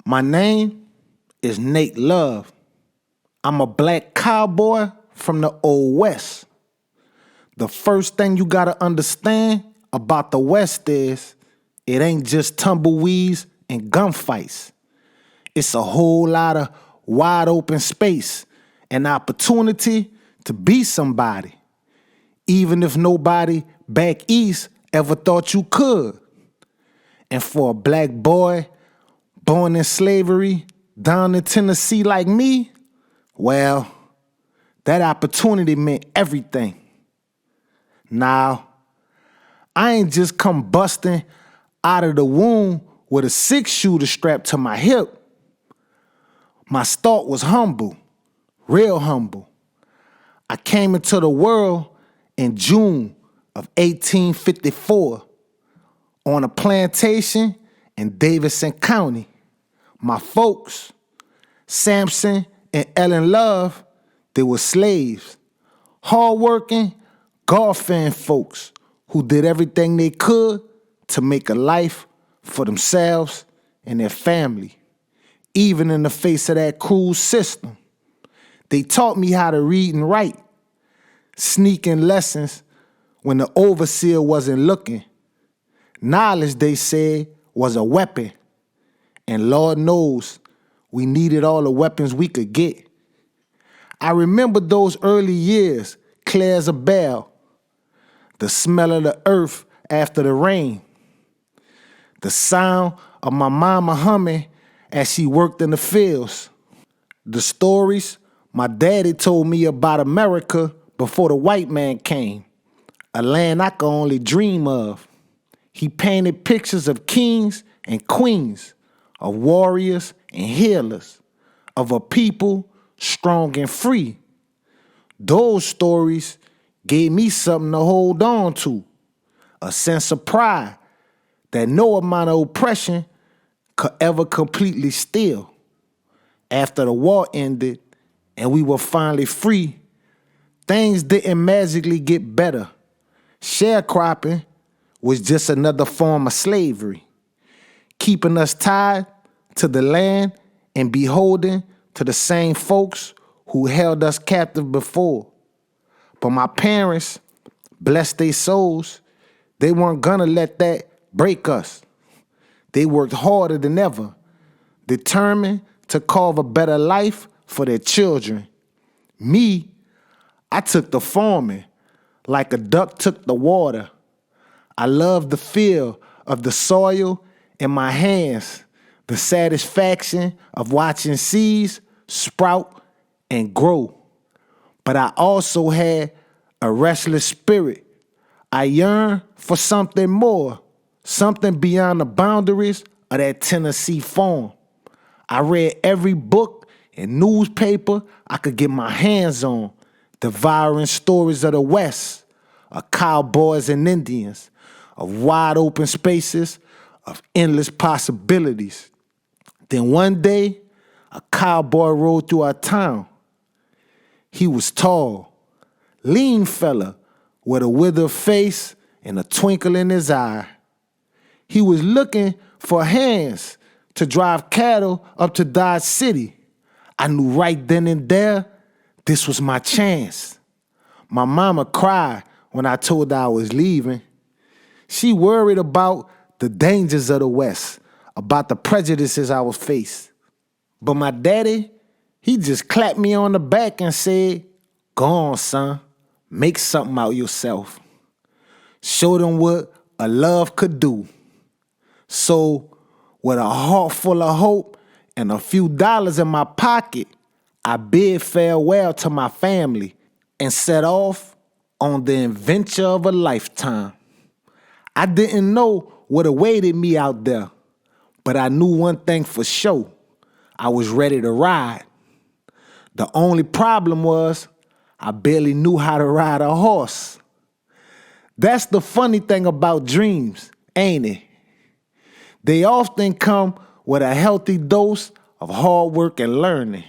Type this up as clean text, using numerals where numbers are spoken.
My name is Nat Love. I'm a black cowboy from the Old West. The first thing you gotta understand about the West is it ain't just tumbleweeds and gunfights. It's a whole lot of wide open space and opportunity to be somebody, even if nobody back east ever thought you could. And for a black boy born in slavery down in Tennessee like me, well, that opportunity meant everything. Now, I ain't just come busting out of the womb with a 6-shooter strapped to my hip. My start was humble, real humble. I came into the world in June of 1854 on a plantation in Davidson County. My folks, Samson and Ellen Love, they were slaves, hardworking, God-fearing folks who did everything they could to make a life for themselves and their family, even in the face of that cruel system. They taught me how to read and write, sneaking lessons when the overseer wasn't looking. Knowledge, they said, was a weapon, and Lord knows we needed all the weapons we could get. I remember those early years, clear as a bell, the smell of the earth after the rain, the sound of my mama humming as she worked in the fields, the stories my daddy told me about America before the white man came, a land I could only dream of. He painted pictures of kings and queens, of warriors and healers, of a people strong and free. Those stories gave me something to hold on to, a sense of pride that no amount of oppression could ever completely steal. After the war ended and we were finally free, things didn't magically get better. Sharecropping was just another form of slavery, keeping us tied to the land and beholden to the same folks who held us captive before. But my parents, bless their souls, they weren't gonna let that break us. They worked harder than ever, determined to carve a better life for their children. Me, I took the farming like a duck took the water. I loved the feel of the soil in my hands, the satisfaction of watching seeds sprout and grow. But I also had a restless spirit. I yearned for something more, something beyond the boundaries of that Tennessee farm. I read every book and newspaper I could get my hands on, devouring stories of the West, of cowboys and Indians, of wide open spaces, of endless possibilities. Then one day, a cowboy rode through our town. He was tall, lean fella with a withered face and a twinkle in his eye. He was looking for hands to drive cattle up to Dodge City. I knew right then and there this was my chance. My mama cried when I told her I was leaving. She worried about the dangers of the West, about the prejudices I was faced. But my daddy, he just clapped me on the back and said, "Go on, son, make something out yourself." Show them what a love could do. So, with a heart full of hope and a few dollars in my pocket, I bid farewell to my family and set off on the adventure of a lifetime. I didn't know what awaited me out there, but I knew one thing for sure. I was ready to ride. The only problem was I barely knew how to ride a horse. That's the funny thing about dreams, ain't it? They often come with a healthy dose of hard work and learning.